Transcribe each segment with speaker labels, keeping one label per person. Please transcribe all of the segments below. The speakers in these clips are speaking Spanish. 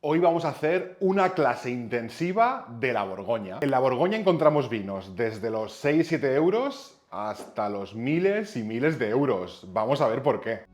Speaker 1: Hoy vamos a hacer una clase intensiva de la Borgoña. En la Borgoña encontramos vinos desde los 6-7 euros hasta los miles y miles de euros. Vamos a ver por qué.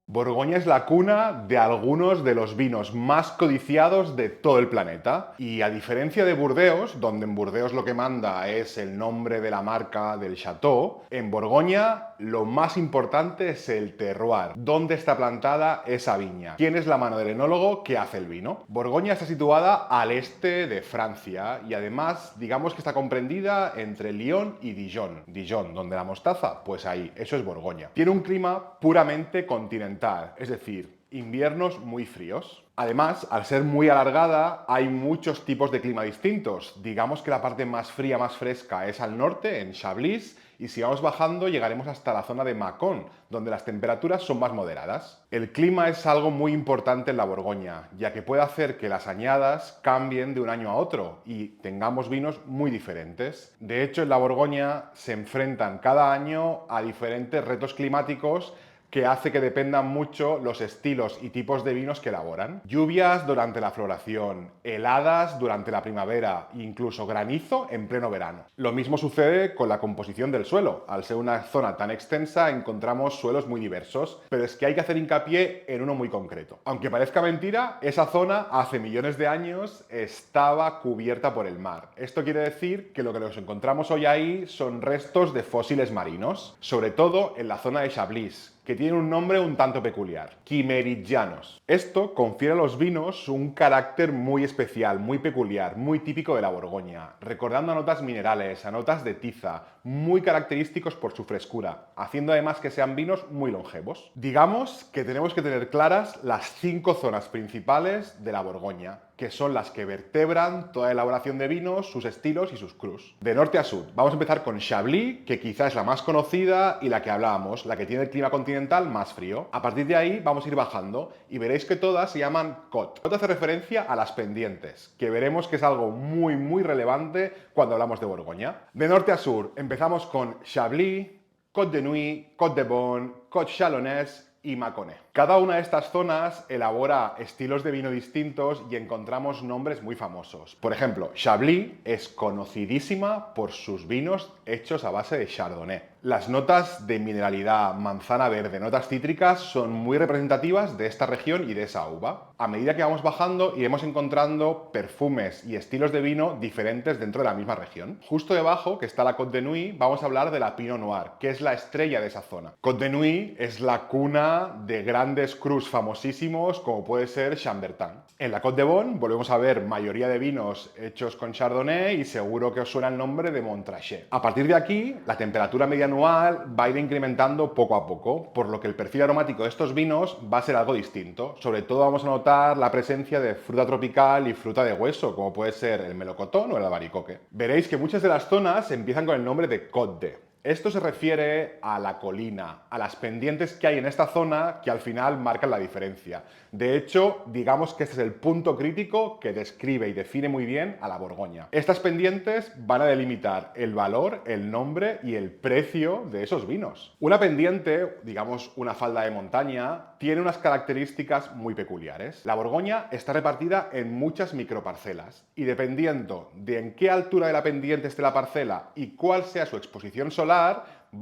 Speaker 1: Borgoña es la cuna de algunos de los vinos más codiciados de todo el planeta. Y a diferencia de Burdeos, donde en Burdeos lo que manda es el nombre de la marca del chateau, en Borgoña lo más importante es el terroir, dónde está plantada esa viña, quién es la mano del enólogo que hace el vino. Borgoña está situada al este de Francia y además digamos que está comprendida entre Lyon y Dijon. Dijon, donde la mostaza, pues ahí, eso es Borgoña. Tiene un clima puramente continental, es decir, inviernos muy fríos. Además, al ser muy alargada, hay muchos tipos de clima distintos. Digamos que la parte más fría, más fresca es al norte, en Chablis, y si vamos bajando llegaremos hasta la zona de Mâcon, donde las temperaturas son más moderadas. El clima es algo muy importante en la Borgoña, ya que puede hacer que las añadas cambien de un año a otro y tengamos vinos muy diferentes. De hecho, en la Borgoña se enfrentan cada año a diferentes retos climáticos que hace que dependan mucho los estilos y tipos de vinos que elaboran. Lluvias durante la floración, heladas durante la primavera e incluso granizo en pleno verano. Lo mismo sucede con la composición del suelo. Al ser una zona tan extensa encontramos suelos muy diversos, pero es que hay que hacer hincapié en uno muy concreto. Aunque parezca mentira, esa zona hace millones de años estaba cubierta por el mar. Esto quiere decir que lo que nos encontramos hoy ahí son restos de fósiles marinos, sobre todo en la zona de Chablis, que tiene un nombre un tanto peculiar, Quimerigianos. Esto confiere a los vinos un carácter muy especial, muy peculiar, muy típico de la Borgoña, recordando a notas minerales, a notas de tiza, muy característicos por su frescura, haciendo además que sean vinos muy longevos. Digamos que tenemos que tener claras las 5 zonas principales de la Borgoña, que son las que vertebran toda la elaboración de vinos, sus estilos y sus crus. De norte a sur, vamos a empezar con Chablis, que quizá es la más conocida y la que hablábamos, la que tiene el clima continental más frío. A partir de ahí vamos a ir bajando y veréis que todas se llaman Côte. Côte hace referencia a las pendientes, que veremos que es algo muy relevante cuando hablamos de Borgoña. De norte a sur, empezamos con Chablis, Côte de Nuits, Côte de Beaune, Côte Chalonnaise y Mâconnais. Cada una de estas zonas elabora estilos de vino distintos y encontramos nombres muy famosos. Por ejemplo, Chablis es conocidísima por sus vinos hechos a base de Chardonnay. Las notas de mineralidad, manzana verde, notas cítricas son muy representativas de esta región y de esa uva. A medida que vamos bajando iremos encontrando perfumes y estilos de vino diferentes dentro de la misma región. Justo debajo, que está la Côte de Nuits, vamos a hablar de la Pinot Noir, que es la estrella de esa zona. Côte de Nuits es la cuna de grandes crus famosísimos como puede ser Chambertin. En la Côte de Beaune volvemos a ver mayoría de vinos hechos con Chardonnay y seguro que os suena el nombre de Montrachet. A partir de aquí, la temperatura media anual va a ir incrementando poco a poco, por lo que el perfil aromático de estos vinos va a ser algo distinto. Sobre todo vamos a notar la presencia de fruta tropical y fruta de hueso, como puede ser el melocotón o el albaricoque. Veréis que muchas de las zonas empiezan con el nombre de Côte. Esto se refiere a la colina, a las pendientes que hay en esta zona que al final marcan la diferencia. De hecho, digamos que este es el punto crítico que describe y define muy bien a la Borgoña. Estas pendientes van a delimitar el valor, el nombre y el precio de esos vinos. Una pendiente, digamos una falda de montaña, tiene unas características muy peculiares. La Borgoña está repartida en muchas microparcelas y dependiendo de en qué altura de la pendiente esté la parcela y cuál sea su exposición solar,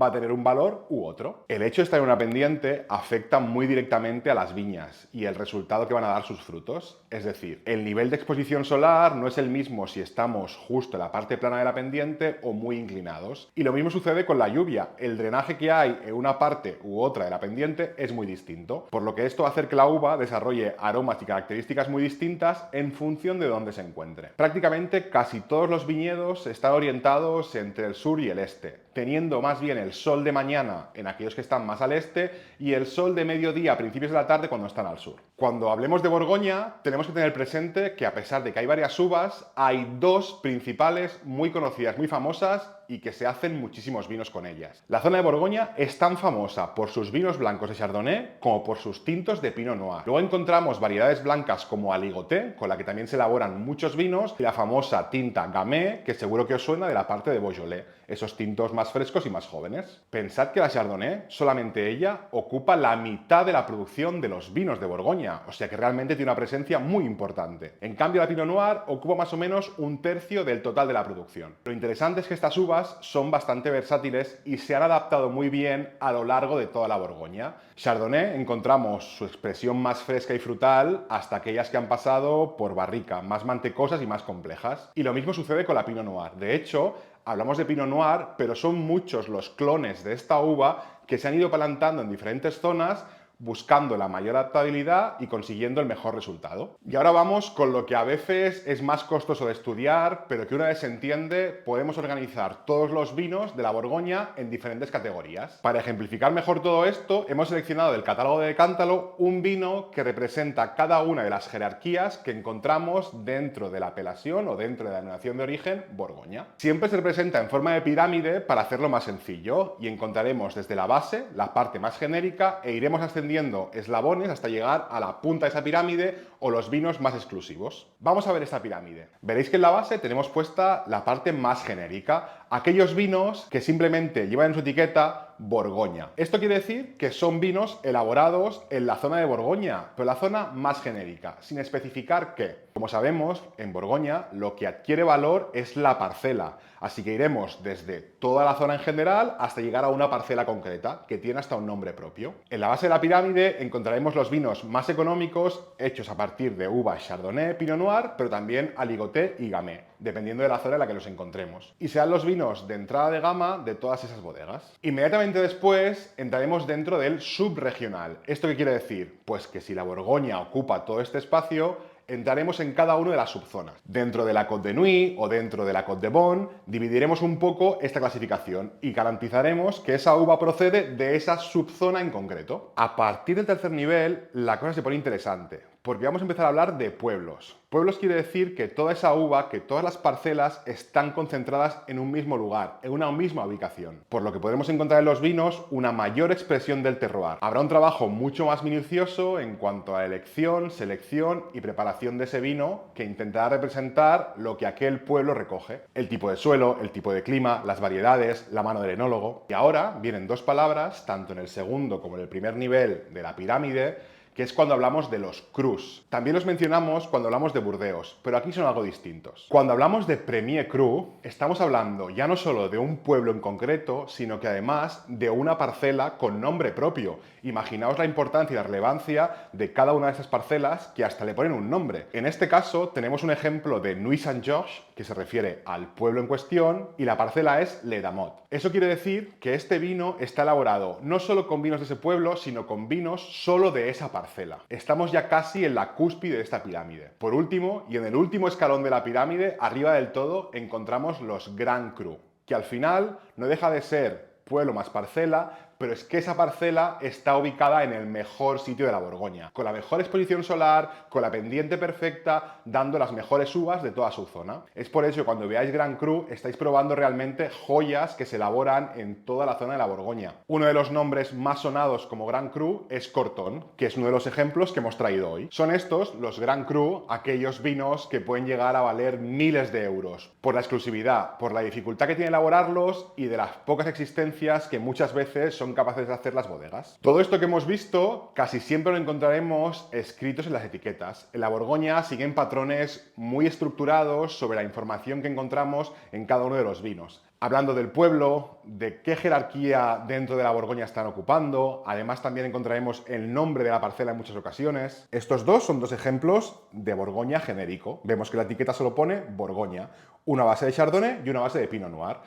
Speaker 1: va a tener un valor u otro. El hecho de estar en una pendiente afecta muy directamente a las viñas y el resultado que van a dar sus frutos. Es decir, el nivel de exposición solar no es el mismo si estamos justo en la parte plana de la pendiente o muy inclinados. Y lo mismo sucede con la lluvia. El drenaje que hay en una parte u otra de la pendiente es muy distinto, por lo que esto va a hacer que la uva desarrolle aromas y características muy distintas en función de dónde se encuentre. Prácticamente casi todos los viñedos están orientados entre el sur y el este, teniendo más bien el sol de mañana en aquellos que están más al este y el sol de mediodía a principios de la tarde cuando están al sur. Cuando hablemos de Borgoña, tenemos que tener presente que a pesar de que hay varias uvas, hay 2 principales muy conocidas, muy famosas y que se hacen muchísimos vinos con ellas. La zona de Borgoña es tan famosa por sus vinos blancos de Chardonnay como por sus tintos de Pinot Noir. Luego encontramos variedades blancas como Aligoté, con la que también se elaboran muchos vinos, y la famosa tinta Gamay, que seguro que os suena de la parte de Beaujolais, esos tintos más frescos y más jóvenes. Pensad que la Chardonnay, solamente ella, ocupa la mitad de la producción de los vinos de Borgoña, o sea que realmente tiene una presencia muy importante. En cambio, la Pinot Noir ocupa más o menos un tercio del total de la producción. Lo interesante es que estas uvas son bastante versátiles y se han adaptado muy bien a lo largo de toda la Borgoña. Chardonnay encontramos su expresión más fresca y frutal hasta aquellas que han pasado por barrica, más mantecosas y más complejas. Y lo mismo sucede con la Pinot Noir. De hecho, hablamos de Pinot Noir, pero son muchos los clones de esta uva que se han ido plantando en diferentes zonas buscando la mayor adaptabilidad y consiguiendo el mejor resultado. Y ahora vamos con lo que a veces es más costoso de estudiar, pero que una vez se entiende, podemos organizar todos los vinos de la Borgoña en diferentes categorías. Para ejemplificar mejor todo esto, hemos seleccionado del catálogo de Decántalo un vino que representa cada una de las jerarquías que encontramos dentro de la apelación o dentro de la denominación de origen Borgoña. Siempre se representa en forma de pirámide para hacerlo más sencillo y encontraremos desde la base, la parte más genérica, e iremos ascendiendo eslabones hasta llegar a la punta de esa pirámide o los vinos más exclusivos. Vamos a ver esta pirámide. Veréis que en la base tenemos puesta la parte más genérica, aquellos vinos que simplemente llevan en su etiqueta Borgoña. Esto quiere decir que son vinos elaborados en la zona de Borgoña, pero la zona más genérica, sin especificar qué. Como sabemos, en Borgoña lo que adquiere valor es la parcela, así que iremos desde toda la zona en general hasta llegar a una parcela concreta, que tiene hasta un nombre propio. En la base de la pirámide encontraremos los vinos más económicos, hechos a partir de uvas Chardonnay, Pinot Noir, pero también Aligoté y Gamay, dependiendo de la zona en la que los encontremos. Y serán los vinos de entrada de gama de todas esas bodegas. Inmediatamente después entraremos dentro del subregional. ¿Esto qué quiere decir? Pues que si la Borgoña ocupa todo este espacio, entraremos en cada una de las subzonas. Dentro de la Côte de Nuits o dentro de la Côte de Beaune, dividiremos un poco esta clasificación y garantizaremos que esa uva procede de esa subzona en concreto. A partir del tercer nivel, la cosa se pone interesante, porque vamos a empezar a hablar de pueblos. Pueblos quiere decir que toda esa uva, que todas las parcelas están concentradas en un mismo lugar, en una misma ubicación, por lo que podremos encontrar en los vinos una mayor expresión del terroir. Habrá un trabajo mucho más minucioso en cuanto a elección, selección y preparación de ese vino que intentará representar lo que aquel pueblo recoge. El tipo de suelo, el tipo de clima, las variedades, la mano del enólogo. Y ahora vienen dos palabras, tanto en el segundo como en el primer nivel de la pirámide, que es cuando hablamos de los crus. También los mencionamos cuando hablamos de Burdeos, pero aquí son algo distintos. Cuando hablamos de Premier Cru, estamos hablando ya no solo de un pueblo en concreto, sino que además de una parcela con nombre propio. Imaginaos la importancia y la relevancia de cada una de esas parcelas que hasta le ponen un nombre. En este caso tenemos un ejemplo de Nuits Saint-Georges, que se refiere al pueblo en cuestión, y la parcela es Les Damottes. Eso quiere decir que este vino está elaborado no solo con vinos de ese pueblo, sino con vinos solo de esa parcela. Estamos ya casi en la cúspide de esta pirámide. Por último, y en el último escalón de la pirámide, arriba del todo, encontramos los Grand Cru, que al final no deja de ser pueblo más parcela, pero es que esa parcela está ubicada en el mejor sitio de la Borgoña, con la mejor exposición solar, con la pendiente perfecta, dando las mejores uvas de toda su zona. Es por eso que cuando veáis Grand Cru estáis probando realmente joyas que se elaboran en toda la zona de la Borgoña. Uno de los nombres más sonados como Grand Cru es Corton, que es uno de los ejemplos que hemos traído hoy. Son estos, los Grand Cru, aquellos vinos que pueden llegar a valer miles de euros, por la exclusividad, por la dificultad que tiene elaborarlos y de las pocas existencias que muchas veces son capaces de hacer las bodegas. Todo esto que hemos visto casi siempre lo encontraremos escritos en las etiquetas. En la Borgoña siguen patrones muy estructurados sobre la información que encontramos en cada uno de los vinos. Hablando del pueblo, de qué jerarquía dentro de la Borgoña están ocupando, además también encontraremos el nombre de la parcela en muchas ocasiones. Estos dos son dos ejemplos de Borgoña genérico. Vemos que la etiqueta solo pone Borgoña, una base de Chardonnay y una base de Pinot Noir.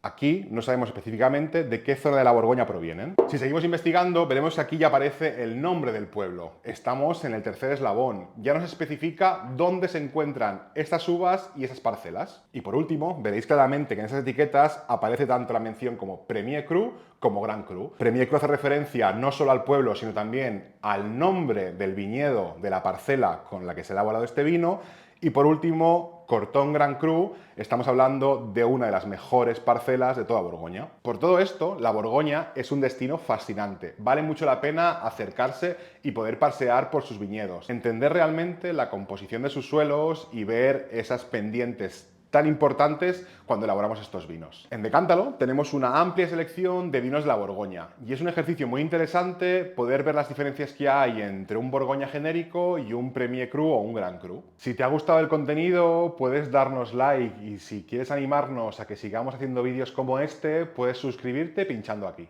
Speaker 1: Aquí no sabemos específicamente de qué zona de la Borgoña provienen. Si seguimos investigando, veremos que aquí ya aparece el nombre del pueblo. Estamos en el tercer eslabón. Ya nos especifica dónde se encuentran estas uvas y esas parcelas. Y por último, veréis claramente que en esas etiquetas aparece tanto la mención como Premier Cru como Grand Cru. Premier Cru hace referencia no solo al pueblo, sino también al nombre del viñedo de la parcela con la que se ha elaborado este vino. Y por último, Corton Grand Cru, estamos hablando de una de las mejores parcelas de toda Borgoña. Por todo esto, la Borgoña es un destino fascinante. Vale mucho la pena acercarse y poder pasear por sus viñedos, entender realmente la composición de sus suelos y ver esas pendientes tan importantes cuando elaboramos estos vinos. En Decántalo tenemos una amplia selección de vinos de la Borgoña y es un ejercicio muy interesante poder ver las diferencias que hay entre un Borgoña genérico y un Premier Cru o un Grand Cru. Si te ha gustado el contenido, puedes darnos like y si quieres animarnos a que sigamos haciendo vídeos como este, puedes suscribirte pinchando aquí.